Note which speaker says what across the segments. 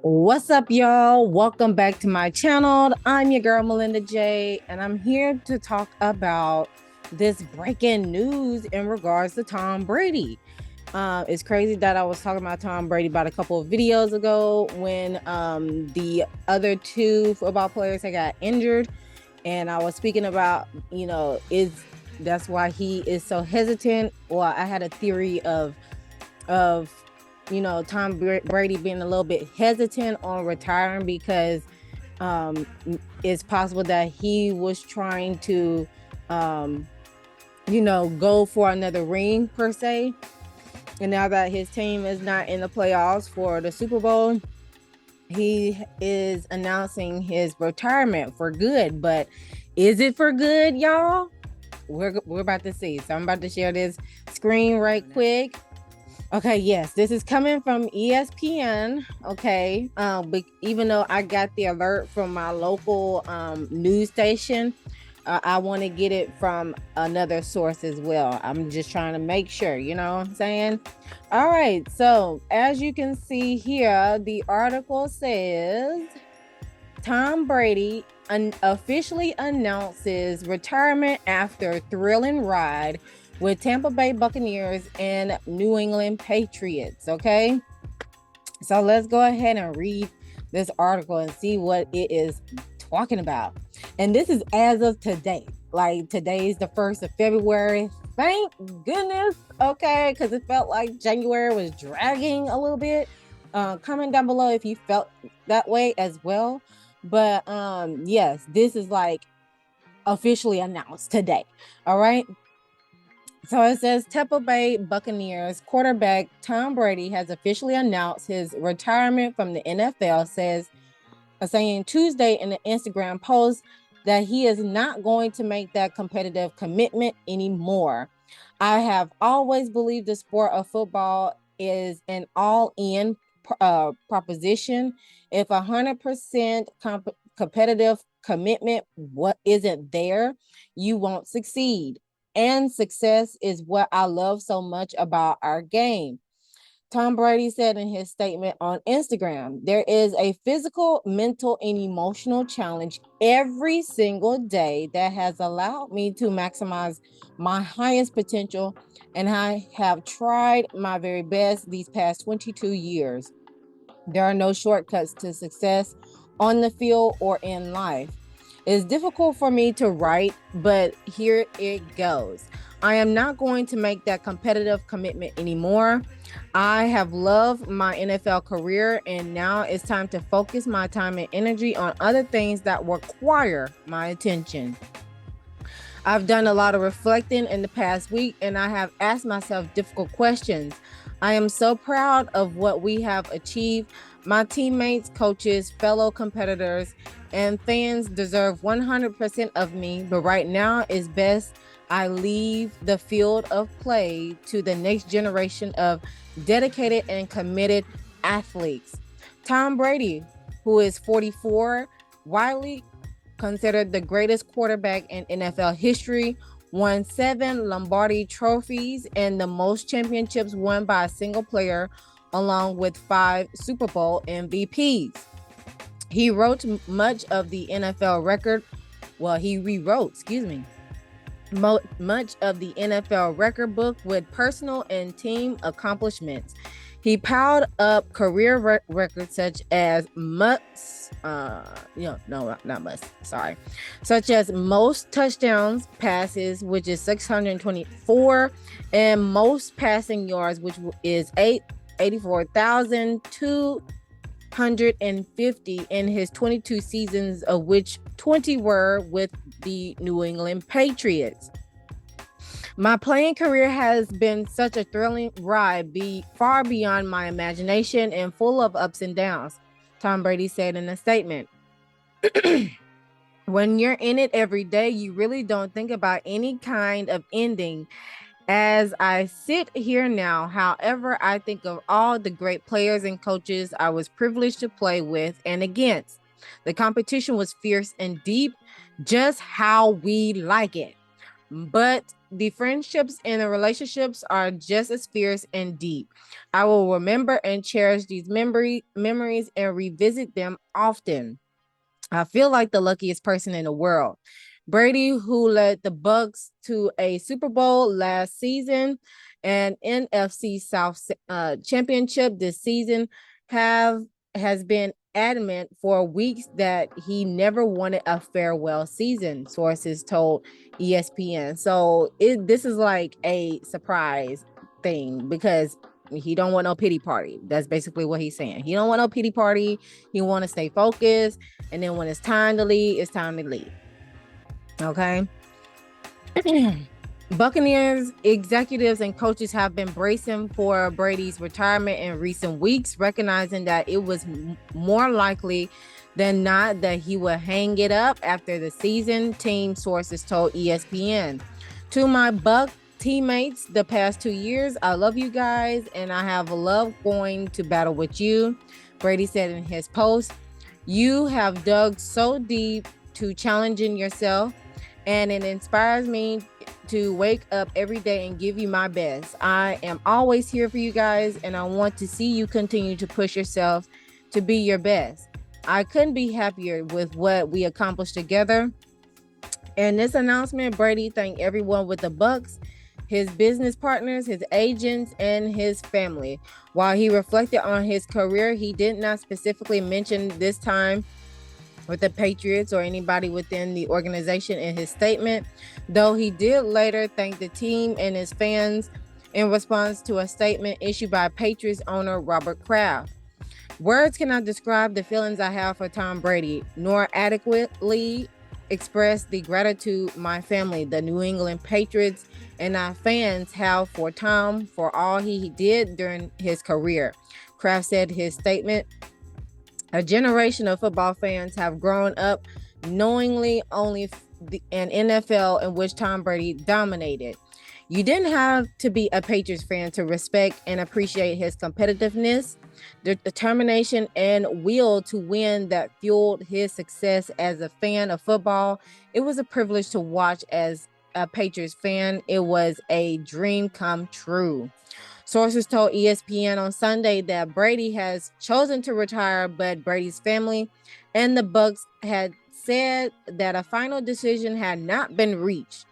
Speaker 1: What's up, y'all? Welcome back to my channel. I'm your girl, Molinda Jae, and I'm here to talk about this breaking news in regards to Tom Brady. It's crazy that I was talking about Tom Brady about a couple of videos ago when the other two football players had got injured, and I was speaking about, is that's why he is so hesitant. Well, I had a theory of Tom Brady being a little bit hesitant on retiring because um it's possible that he was trying to um go for another ring per se, and now that his team is not in the playoffs for the Super Bowl, he is announcing his retirement for good. But is it for good, y'all? We're about to see. So I'm about to share this screen right quick. Okay, yes, this is coming from ESPN. Okay, but even though I got the alert from my local news station, I want to get it from another source as well. I'm just trying to make sure, you know what I'm saying? All right, so as you can see here, the article says Tom Brady officially announces retirement after thrilling ride with Tampa Bay Buccaneers and New England Patriots. Okay, so let's go ahead and read this article and see what it is talking about. And this is as of today. Like today's the 1st of February. Thank goodness. Okay, because it felt like January was dragging a little bit. Comment down below if you felt that way as well. But yes, this is like officially announced today. All right. So it says Tampa Bay Buccaneers quarterback Tom Brady has officially announced his retirement from the NFL, saying Tuesday in an Instagram post that he is not going to make that competitive commitment anymore. I have always believed the sport of football is an all-in proposition. If 100% competitive commitment what isn't there, you won't succeed. And success is what I love so much about our game. Tom Brady said in his statement on Instagram, there is a physical, mental, and emotional challenge every single day that has allowed me to maximize my highest potential, and I have tried my very best these past 22 years. There are no shortcuts to success on the field or in life. It's difficult for me to write, but here it goes. I am not going to make that competitive commitment anymore. I have loved my NFL career, and now it's time to focus my time and energy on other things that require my attention. I've done a lot of reflecting in the past week, and I have asked myself difficult questions. I am so proud of what we have achieved. My teammates, coaches, fellow competitors, and fans deserve 100% of me, but right now it's best I leave the field of play to the next generation of dedicated and committed athletes. Tom Brady, who is 44, widely considered the greatest quarterback in NFL history, won 7 Lombardi trophies and the most championships won by a single player, along with 5 Super Bowl MVPs. He wrote much of the NFL record. Well, he rewrote, excuse me, much of the NFL record book with personal and team accomplishments. He piled up career records such as such as most touchdowns passes, which is 624, and most passing yards, which is 84,250 in his 22 seasons, of which 20 were with the New England Patriots. My playing career has been such a thrilling ride, far beyond my imagination and full of ups and downs, Tom Brady said in a statement. When you're in it every day, you really don't think about any kind of ending. As I sit here now, however, I think of all the great players and coaches I was privileged to play with and against. The competition was fierce and deep, just how we like it. but the friendships and the relationships are just as fierce and deep. I will remember and cherish these memories and revisit them often. I feel like the luckiest person in the world. Brady, who led the Bucks to a Super Bowl last season and NFC South championship this season, has been adamant for weeks that he never wanted a farewell season, sources told ESPN. So this is like a surprise thing because he don't want no pity party. That's basically what he's saying. He don't want no pity party. He want to stay focused, and then when it's time to leave, it's time to leave. Okay. Buccaneers executives and coaches have been bracing for Brady's retirement in recent weeks, recognizing that it was more likely than not that he would hang it up after the season, team sources told ESPN. To my Buck teammates the past 2 years, I love you guys and I have loved going to battle with you, Brady said in his post. You have dug so deep to challenging yourself, and it inspires me to wake up every day and give you my best. I am always here for you guys, and I want to see you continue to push yourself to be your best. I couldn't be happier with what we accomplished together. In this announcement, Brady thanked everyone with the Bucks, his business partners, his agents, and his family. While he reflected on his career, he did not specifically mention this time with the Patriots or anybody within the organization in his statement, though he did later thank the team and his fans in response to a statement issued by Patriots owner Robert Kraft. Words cannot describe the feelings I have for Tom Brady, nor adequately express the gratitude my family, the New England Patriots, and our fans have for Tom for all he did during his career, Kraft said in his statement. A generation of football fans have grown up knowingly only an NFL in which Tom Brady dominated. You didn't have to be a Patriots fan to respect and appreciate his competitiveness, the determination and will to win that fueled his success as a fan of football. It was a privilege to watch as a Patriots fan. It was a dream come true. Sources told ESPN on Sunday that Brady has chosen to retire, but Brady's family and the Bucks had said that a final decision had not been reached.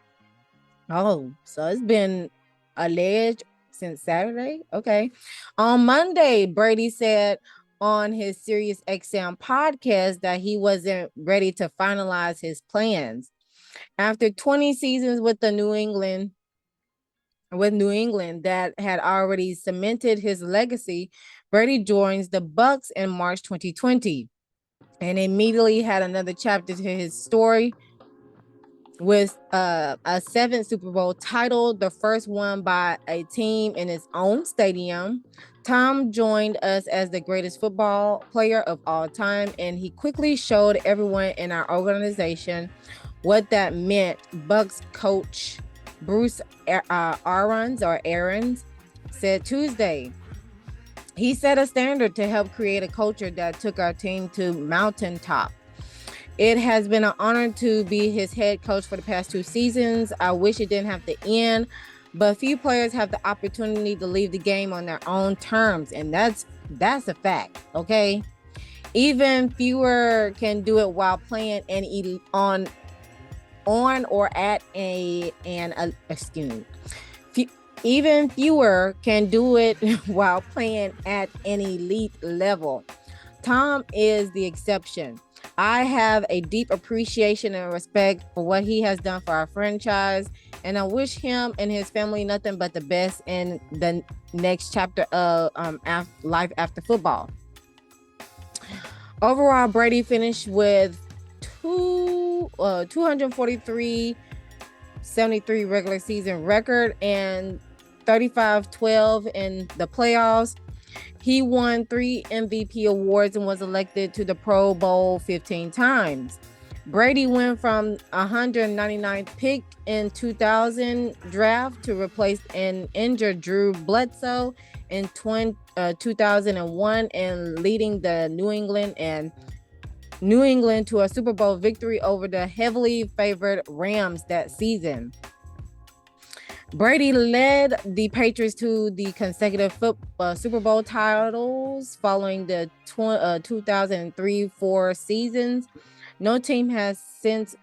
Speaker 1: Oh, so it's been alleged since Saturday? Okay. On Monday, Brady said on his Sirius XM podcast that he wasn't ready to finalize his plans. After 20 seasons with New England that had already cemented his legacy, Brady joins the Bucks in March 2020 and immediately had another chapter to his story with a 7th Super Bowl title, the first one by a team in its own stadium. Tom joined us as the greatest football player of all time, and he quickly showed everyone in our organization what that meant. Bucks coach Bruce Arians said Tuesday. He set a standard to help create a culture that took our team to mountaintop. It has been an honor to be his head coach for the past 2 seasons. I wish it didn't have to end, but few players have the opportunity to leave the game on their own terms, and that's a fact, okay? Even fewer can do it while playing on or at even fewer can do it while playing at an elite level. Tom is the exception. I have a deep appreciation and respect for what he has done for our franchise, and I wish him and his family nothing but the best in the next chapter of life after football. Overall, Brady finished with 243-73 regular season record and 35-12 in the playoffs. He won 3 MVP awards and was elected to the Pro Bowl 15 times. Brady went from 199th pick in 2000 draft to replace an injured Drew Bledsoe in 2001 and leading the New England to a Super Bowl victory over the heavily favored Rams that season. Brady led the Patriots to the consecutive Super Bowl titles following the 2003-04 seasons. No team has since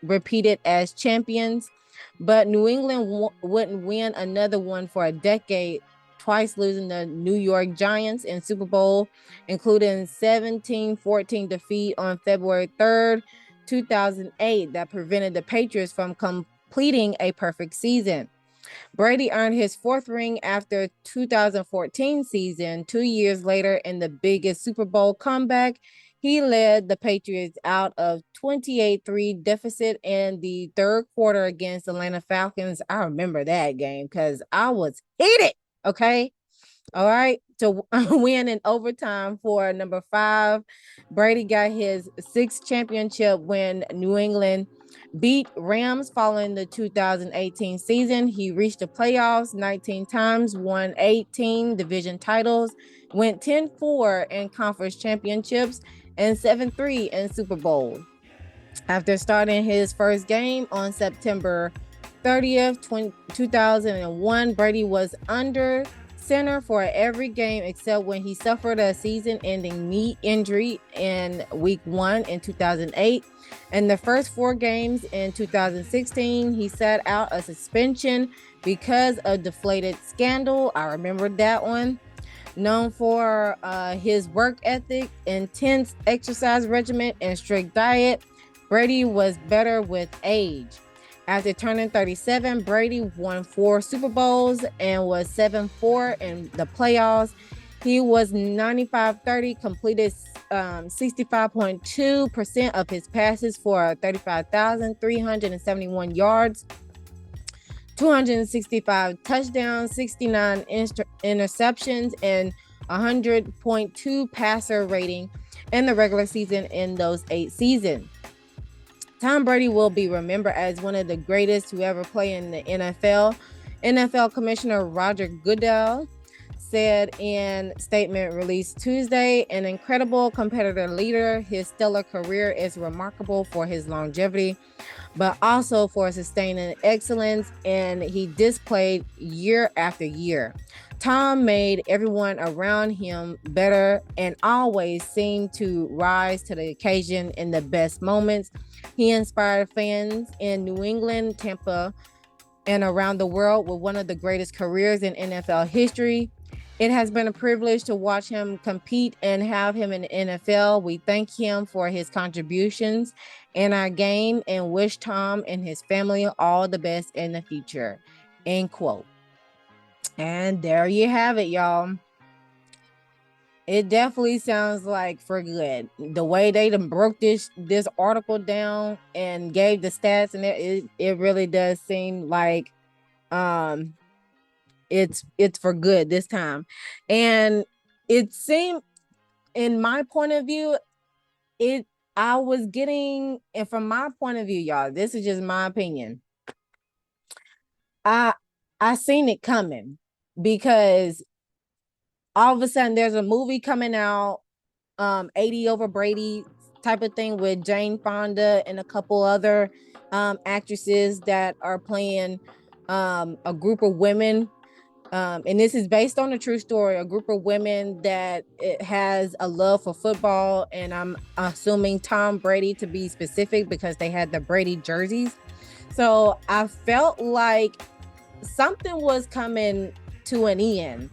Speaker 1: repeated as champions, but New England wouldn't win another one for a decade, twice losing the New York Giants in Super Bowl, including 17-14 defeat on February 3rd, 2008, that prevented the Patriots from completing a perfect season. Brady earned his fourth ring after 2014 season. 2 years later, in the biggest Super Bowl comeback, he led the Patriots out of 28-3 deficit in the third quarter against Atlanta Falcons. I remember that game because I was heated. Okay. All right. To win in overtime for number 5, Brady got his 6th championship when New England beat Rams following the 2018 season. He reached the playoffs 19 times, won 18 division titles, went 10-4 in conference championships, and 7-3 in Super Bowl. After starting his first game on September 30th, 2001, Brady was under center for every game except when he suffered a season-ending knee injury in week 1 in 2008. In the first 4 games in 2016, he sat out a suspension because of deflated scandal. I remember that one. Known for his work ethic, intense exercise regimen, and strict diet, Brady was better with age. After turning 37, Brady won 4 Super Bowls and was 7-4 in the playoffs. He was 95-30, completed 65.2% of his passes for 35,371 yards, 265 touchdowns, 69 interceptions, and 100.2 passer rating in the regular season in those 8 seasons. Tom Brady will be remembered as one of the greatest to ever play in the NFL. NFL Commissioner Roger Goodell said in a statement released Tuesday, an incredible competitor leader. His stellar career is remarkable for his longevity, but also for sustaining excellence, and he displayed year after year. Tom made everyone around him better and always seemed to rise to the occasion in the best moments. He inspired fans in New England, Tampa, and around the world with one of the greatest careers in NFL history. It has been a privilege to watch him compete and have him in the NFL. We thank him for his contributions in our game and wish Tom and his family all the best in the future. End quote. And there you have it, y'all. It definitely sounds like for good. The way they done broke this article down and gave the stats, and it really does seem like it's for good this time. And it seemed, in my point of view, I was getting, and from my point of view, y'all, this is just my opinion. I seen it coming because all of a sudden there's a movie coming out, 80 over Brady type of thing, with Jane Fonda and a couple other actresses that are playing a group of women. And this is based on a true story, a group of women that it has a love for football. And I'm assuming Tom Brady to be specific because they had the Brady jerseys. So I felt like something was coming to an end,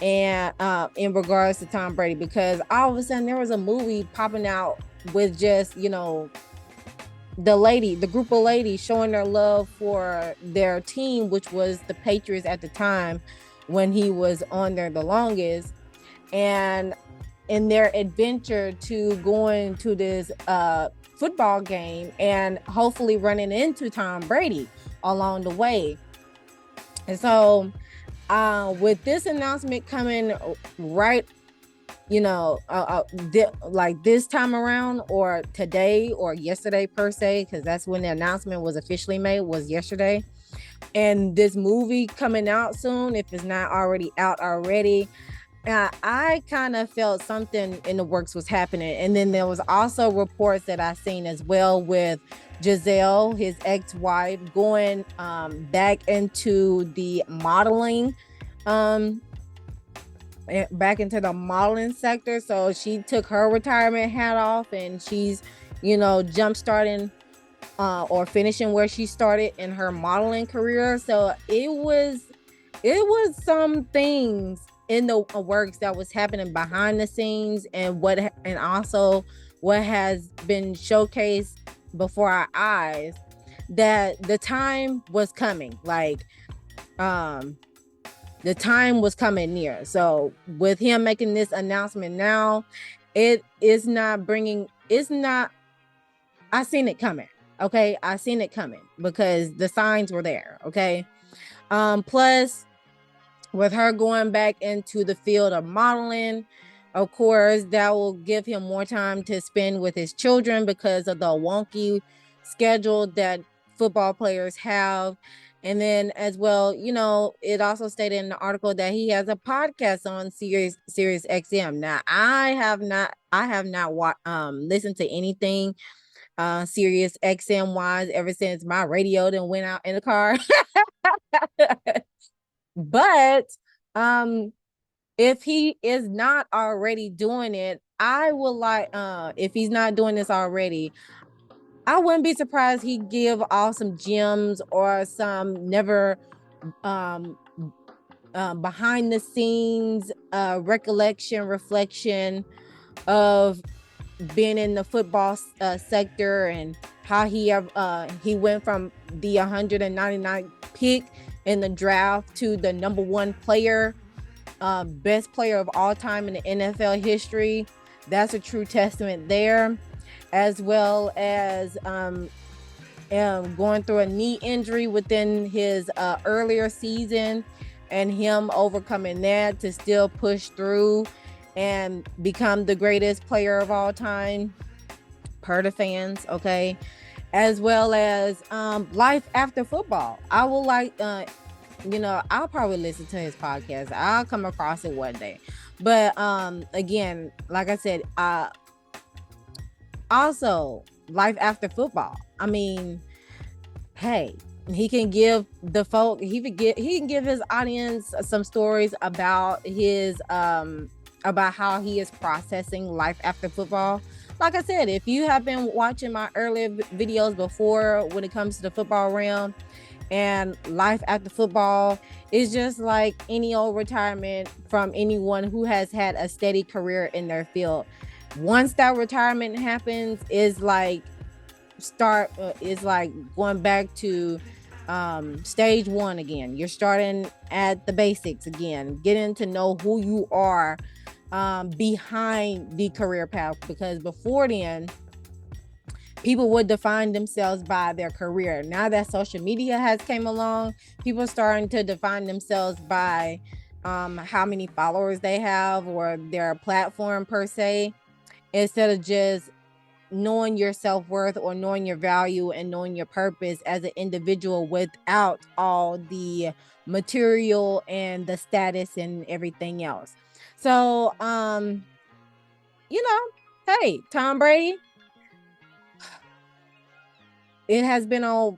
Speaker 1: and in regards to Tom Brady, because all of a sudden there was a movie popping out with just, the group of ladies showing their love for their team, which was the Patriots at the time when he was on there the longest, and in their adventure to going to this football game and hopefully running into Tom Brady along the way. And so with this announcement coming right, like this time around, or today or yesterday per se, because that's when the announcement was officially made, was yesterday. And this movie coming out soon, if it's not already out already, I kind of felt something in the works was happening. And then there was also reports that I seen as well with Giselle, his ex-wife, going back into the modeling, um, back into the modeling sector. So she took her retirement hat off and she's, jump starting or finishing where she started in her modeling career. So it was some things in the works that was happening behind the scenes, and also what has been showcased before our eyes, that the time was coming. Like, the time was coming near. So with him making this announcement now, it's not, I seen it coming. Okay. I seen it coming because the signs were there. Okay. Plus, with her going back into the field of modeling, of course, that will give him more time to spend with his children because of the wonky schedule that football players have. And then as well, it also stated in the article that he has a podcast on Sirius XM. Now, I have not listened to anything Sirius XM wise ever since my radio then went out in the car. But if he is not already doing it, I would like, if he's not doing this already, I wouldn't be surprised he give off some gems or some never behind the scenes reflection of being in the football sector, and how he went from the 199th pick in the draft to the number one player, best player of all time in the NFL history. That's a true testament there, as well as going through a knee injury within his earlier season, and him overcoming that to still push through and become the greatest player of all time per the fans. Okay. As well as life after football. I will I'll probably listen to his podcast. I'll come across it one day. But again, like I said, also life after football. I mean, hey, he can give he can give his audience some stories about his about how he is processing life after football. Like I said, if you have been watching my earlier videos before, when it comes to the football realm, and life after football is just like any old retirement from anyone who has had a steady career in their field. Once that retirement happens, is like going back to stage one again. You're starting at the basics again, getting to know who you are behind the career path, because before then people would define themselves by their career. Now that social media has came along, people are starting to define themselves by how many followers they have or their platform per se, instead of just knowing your self-worth or knowing your value and knowing your purpose as an individual without all the material and the status and everything else. So hey, Tom Brady, it has been a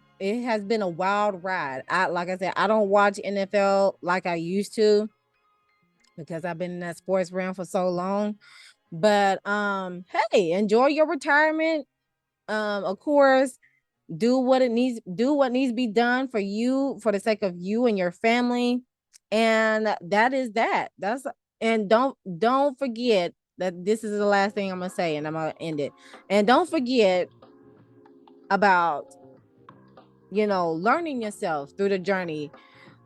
Speaker 1: wild ride. Like I said, I don't watch NFL like I used to because I've been in that sports realm for so long. But hey, enjoy your retirement. Of course, do what needs to be done for you, for the sake of you and your family. And that is that. And don't forget that this is the last thing I'm gonna say, and I'm gonna end it. And don't forget about learning yourself through the journey,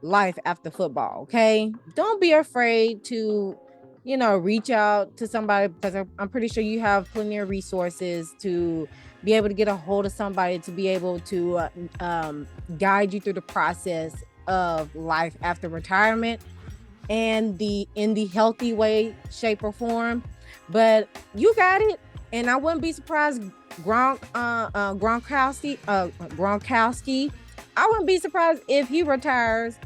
Speaker 1: life after football. Okay, don't be afraid to reach out to somebody, because I'm pretty sure you have plenty of resources to be able to get a hold of somebody to be able to guide you through the process of life after retirement, and in the healthy way, shape, or form. But you got it, and I wouldn't be surprised. Gronkowski, I wouldn't be surprised if he retires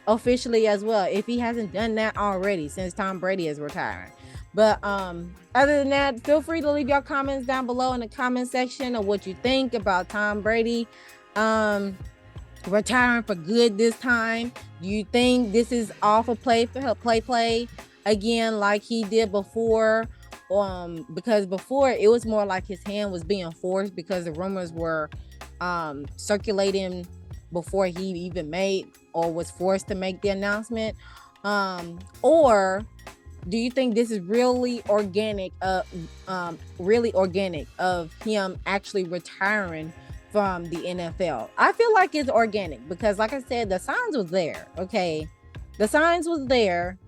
Speaker 1: officially as well, if he hasn't done that already since Tom Brady is retiring. But other than that, feel free to leave your comments down below in the comment section of what you think about Tom Brady retiring for good this time. Do you think this is off a play for play again like he did before? Because before it was more like his hand was being forced because the rumors were circulating before he even made or was forced to make the announcement. Or do you think this is really organic of him actually retiring from the NFL? I feel like it's organic because, like I said, the signs was there. Okay, the signs was there,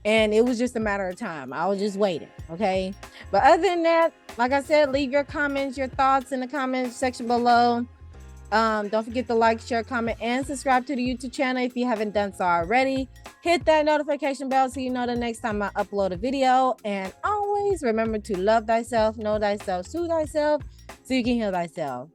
Speaker 1: and it was just a matter of time. I was just waiting. Okay, but other than that, like I said, leave your comments, your thoughts in the comment section below. Don't forget to like, share, comment, and subscribe to the YouTube channel if you haven't done so already. Hit that notification bell so you know the next time I upload a video. And always remember to love thyself, know thyself, soothe thyself, so you can heal thyself.